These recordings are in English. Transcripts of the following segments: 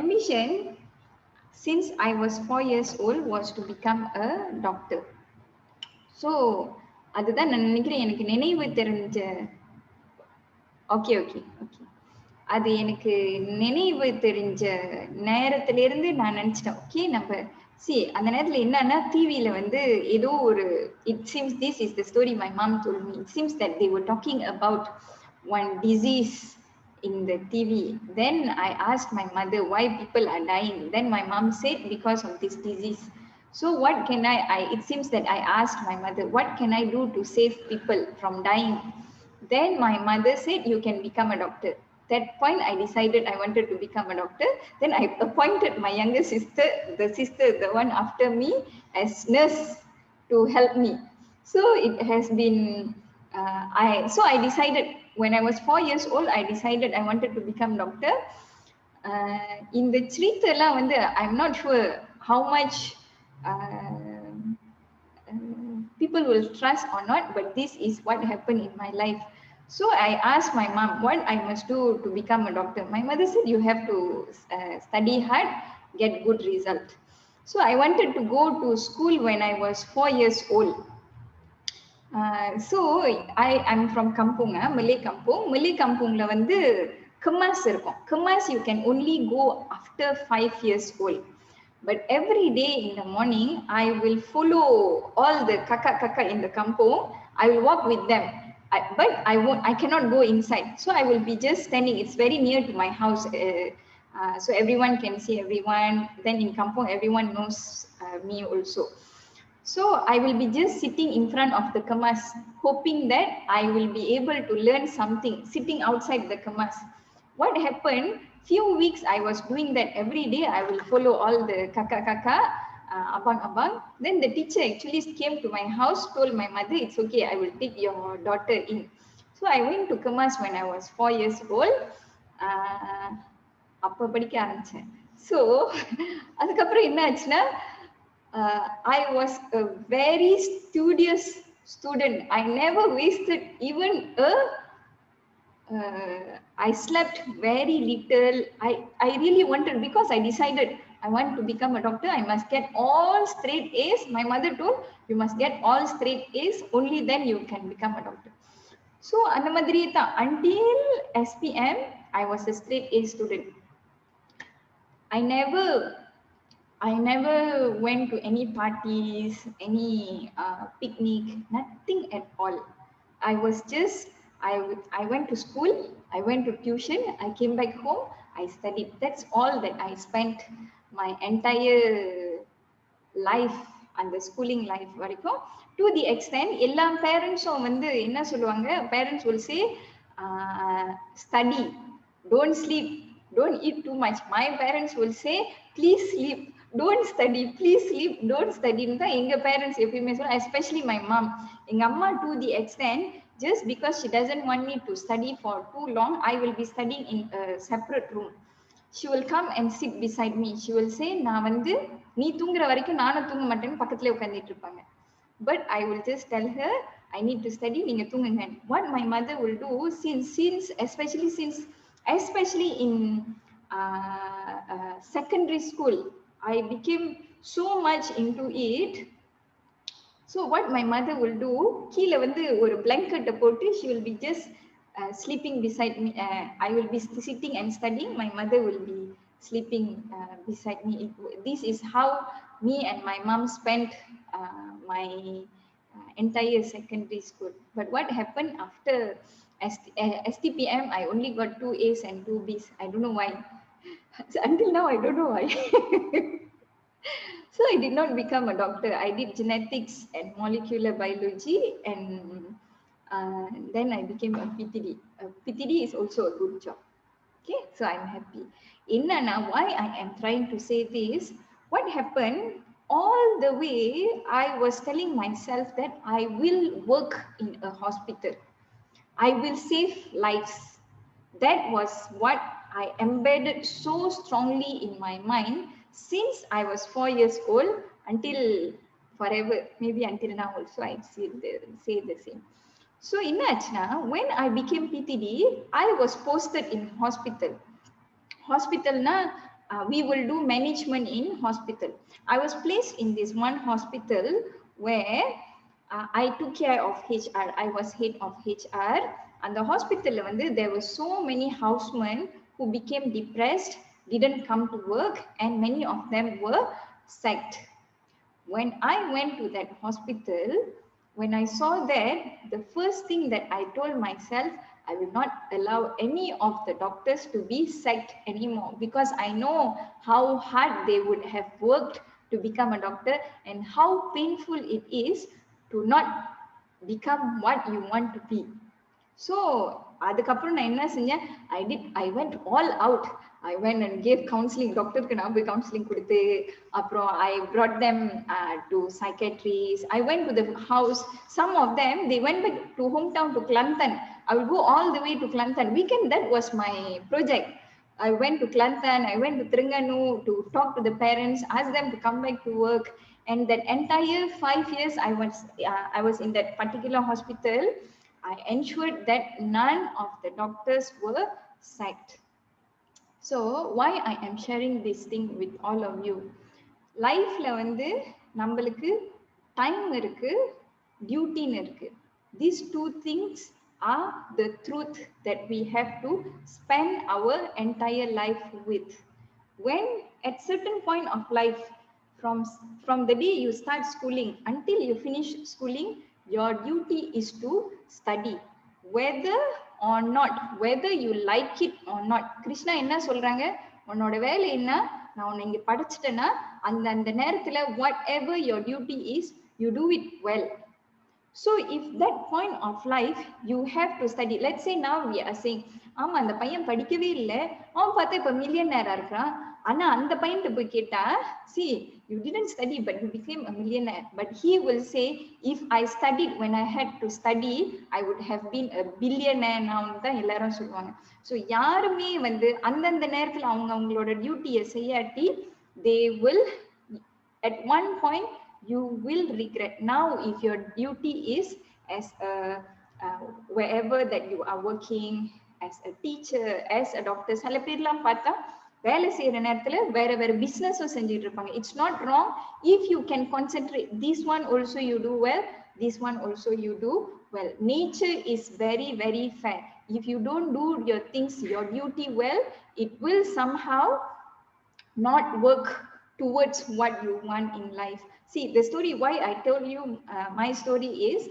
ambition since I was 4 years old was to become a doctor. So அதுதான் நான் நினைக்கிறேன் எனக்கு நினைவு தெரிஞ்ச ஓகே ஓகே ஓகே அது எனக்கு நினைவு தெரிஞ்ச நேரத்திலிருந்து நான் நினைச்சிட்டேன் ஓகே நம்ம அந்த நேரத்துல என்னன்னா டிவியில வந்து ஏதோ ஒரு it seems this is the story my mom told me it seems that they were talking about one disease in the TV. Then I asked my mother why people are dying. Then my mom said because of this disease. So what can it seems that I asked my mother, what can I do to save people from dying? Then my mother said, you can become a doctor. That point I decided I wanted to become a doctor. Then I appointed my younger sister, the one after me, as nurse to help me. So it has been, I decided when I was 4 years old, I decided I wanted to become doctor. In the Chritala, I'm not sure how much people will trust or not, but this is what happened in my life. So I asked my mom what I must do to become a doctor. My mother said you have to study hard, get good result. So I wanted to go to school when I was 4 years old. So I'm from Kampung, Malay Kampung. Malay Kampung la வந்து kemas இருக்கும். Kemas you can only go after 5 years old. But every day in the morning, I will follow all the kakak in the kampung. I will walk with them. But I cannot go inside. So I will be just standing. It's very near to my house. So everyone can see everyone. Then in kampung, everyone knows me also. So I will be just sitting in front of the kemas, hoping that I will be able to learn something, sitting outside the kemas. What happened? Few weeks I was doing that every day. I will follow all the kakak, abang. Then the teacher actually came to my house, told my mother, it's okay, I will take your daughter in. So I went to Kemas when I was 4 years old. அப்ப படிக்க ஆரம்பிச்சேன். So அதுக்கப்புறம் என்ன ஆச்சுன்னா I was a very studious student. I never wasted even I slept very little. I really wanted, because I decided I want to become a doctor, I must get all straight A's. My mother told, you must get all straight A's, only then you can become a doctor. So அந்த மாதிரியே தான் until SPM I was a straight A student. I never went to any parties, any picnic, nothing at all. I went to school, I went to tuition, I came back home, I studied. That's all that I spent my entire life and the schooling life வரைக்கும். To the extent, எல்லா பேரண்ட்ஸும் என்ன சொல்லுவாங்க, parents will say, study, don't sleep, don't eat too much. My parents will say, please sleep, don't study, please sleep, don't study. எங்க parents எப்பயுமே சொல்ல, especially my mom. எங்க அம்மா to the extent, just because she doesn't want me to study for too long, I will be studying in a separate room. She will come and sit beside me. She will say, நான் நீ தூங்குற வரைக்கும் நானும் தூங்க மாட்டேன்னு பக்கத்துல உட்கார்ந்துட்டு இருப்பாங்க. But I will just tell her, I need to study, நீங்க தூங்குங்க. What my mother will do, especially in secondary school, I became so much into it. So what my mother will do, கீழ ஒரு blanket போட்டு, she will be just sleeping beside me. I will be sitting and studying, my mother will be sleeping beside me. This is how me and my mom spent my entire secondary school. But what happened after STPM, I only got 2 A's and 2 B's. I don't know why. So until now, I don't know why. So I did not become a doctor. I did genetics and molecular biology, and then I became a PTD. PTD is also a good job. Okay, so I'm happy. Why I am trying to say this, what happened, all the way I was telling myself that I will work in a hospital. I will save lives. That was what I embedded so strongly in my mind since I was 4 years old until forever, maybe until now also I say the same. So when I became PTD, I was posted in hospital. Hospital na we will do management in hospital. I was placed in this one hospital where I took care of HR. I was head of HR. And the hospital, there were so many housemen who became depressed, didn't come to work, and many of them were sacked. When I went to that hospital, when I saw that, the first thing that I told myself, I will not allow any of the doctors to be sacked anymore, because I know how hard they would have worked to become a doctor and how painful it is to not become what you want to be. So அதுக்கப்புறம் நான் என்ன செஞ்சேன், I went all out. I went and gave counseling. டாக்டருக்கு நான் போய் counseling கொடுத்து, அப்புறம் I brought them to psychiatrists. I went to the house. Some of them, they went back to hometown to Kelantan. I will go all the way to Kelantan. Weekend, that was my project. I went to Kelantan, I went to Terengganu to talk to the parents, ask them to come back to work. And that entire 5 years I was in that particular hospital, I ensured that none of the doctors were sacked. So why I am sharing this thing with all of you? Life la nambalukku time irukku, duty irukku. These two things are the truth that we have to spend our entire life with. When at certain point of life, from the day you start schooling until you finish schooling, your duty is to study, whether or not, whether you like it or not. Krishna enna solranga, உன்னோட வேலை என்ன, நான் உன்னை இங்க படிச்சிட்டேன்னா அந்த நேரத்துல whatever your duty is, you do it well. So if that point of life you have to study, let's say now we are saying, ஆமா அந்த பையன் படிக்கவே இல்லை, அவன் பார்த்தா இப்ப மில்லியனரா இருக்கிறான். ஆனா அந்த பையன்கிட்ட போய் கேட்டா, see, you didn't study but you became a millionaire. But he will say, if I studied when I had to study, I would have been a billionaire now தான் எல்லாரும் சொல்லுவாங்க. ஸோ யாருமே அந்தந்த நேரத்துல அவங்களோட டியூட்டியை செய்யாட்டி, they will at one point you will regret. Now if your duty is as a wherever that you are working, as a teacher, as a doctor, சில பேர்லாம் பார்த்தா வேலை செய்யற நேரத்துல வேற வேற பிசினஸும் செஞ்சுட்டு இருப்பாங்க. It's not wrong if you can concentrate. This one also you do well, this one also you do well. Nature is very very fair. If you don't do your things, your duty well, it will somehow not work towards what you want in life. See, the story why I told you my story is,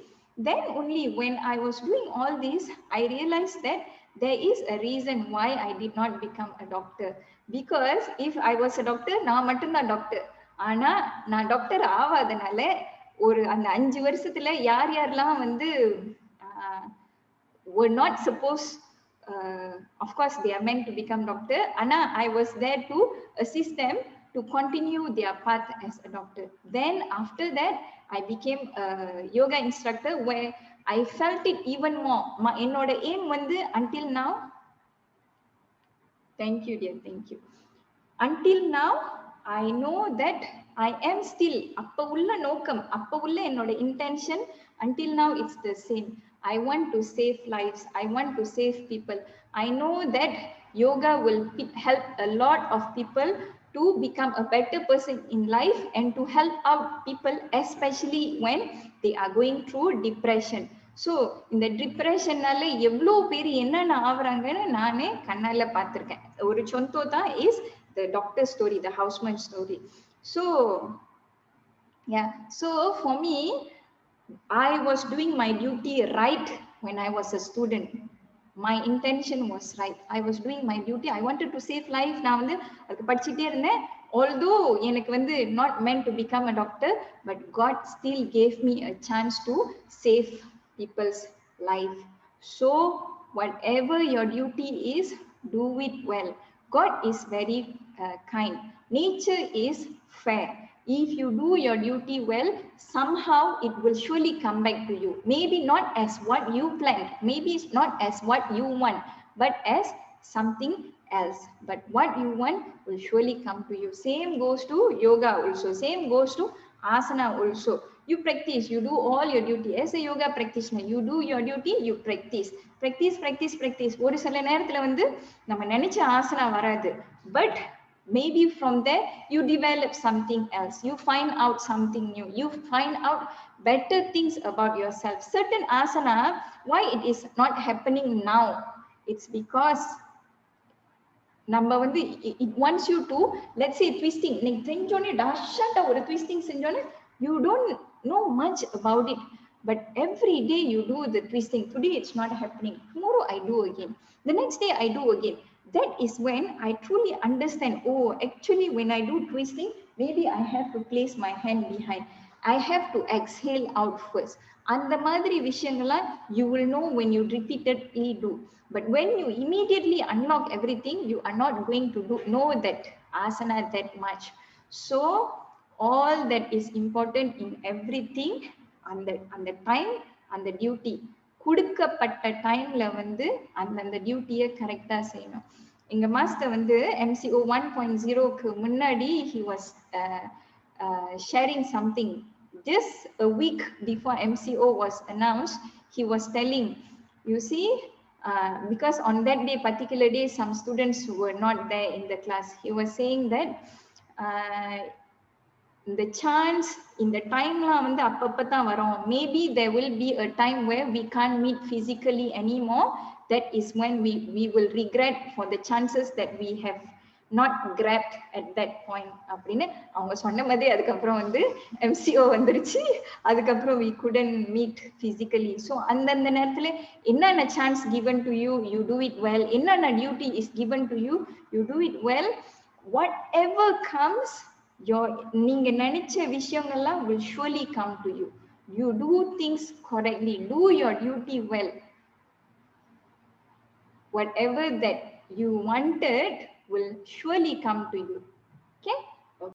then only when I was doing all this, I realized that there is a reason why I did not become a doctor. Because if I was a doctor, நான் மட்டும்தான் doctor. ஆனா நான் doctor ஆவாதனால ஒரு அந்த 5 வருஷத்துல யார் யாரெல்லாம் were not supposed, of course they are meant to become doctor, ana I was there to assist them to continue their path as a doctor. Then after that I became a yoga instructor, where I felt it even more. Enoda aim until now, thank you dear, thank you, until now I know that I am still appa ulla nokam, appa ulla enoda intention, until now it's the same. I want to save lives, I want to save people. I know that yoga will help a lot of people to become a better person in life and to help out people, especially when they are going through depression. So in the depression nalle evlo per enna aavraangana naane kannala paathiruken. Oru chonto da is the doctor story, the houseman story. So yeah, so for me, I was doing my duty right when I was a student. My intention was right. I was doing my duty. I wanted to save life. நான் அதுக்கு படிச்சிட்டே இருந்தேன். Although எனக்கு not meant to become a doctor, but God still gave me a chance to save people's life. So whatever your duty is, do it well. God is very kind. Nature is fair. If you do your duty well, somehow it will surely come back to you. Maybe not as what you planned, maybe it's not as what you want, but as something else. But what you want will surely come to you. Same goes to yoga also, same goes to asana also. You practice, you do all your duty. As a yoga practitioner, you do your duty, you practice. Practice, practice, practice. ஒரு சில நேரத்துல நம்ம நினைச்ச ஆசனா வராது, but Maybe from there, you develop something else. You find out something new. You find out better things about yourself. Certain asana, why it is not happening now? It's because நம்ம வந்து it wants you to, let's say twisting, நீங்க செஞ்சோனே டஷாட்டா ஒரு twisting செஞ்சோனே you don't know much about it, but every day you do the twisting. Today it's not happening, tomorrow I do again, the next day I do again. That is when I truly understand, oh, actually when I do twisting, maybe I have to place my hand behind, I have to exhale out first. அந்த மாதிரி விஷயங்கள்லாம் you will know when you repeatedly do. But when you immediately unlock everything, you are not going to know that asana that much. So all that is important in everything, அந்த time, அந்த duty, கொடுக்கப்பட்ட டைம்ல வந்து அந்த டியூட்டியை கரெக்டா செய்யணும். எங்க மாஸ்டர் வந்து MCO 1.0க்கு முன்னாடி he was sharing something. Just a week before MCO was announced, he was telling, you see, because on that day, particular day, some students were not there in the class. He was saying that the chance in the time la வந்து அப்பப்பதான் வரும். Maybe there will be a time where we can't meet physically anymore. That is when we will regret for the chances that we have not grabbed at that point. அப்படின்னு அவங்க சொன்ன மாதிரி அதுக்கப்புறம் வந்து MCO வந்துருச்சு, அதுக்கப்புறம் we couldn't meet physically. So அந்தந்த நேரத்துல என்னென்ன chance given to you, you do it well. என்னென்ன duty is given to you, you do it well. Whatever comes, நீங்க நினைச்ச விஷயங்கள்லாம் will surely come to you. You do things correctly, do your duty well. Whatever that you wanted will surely come to you.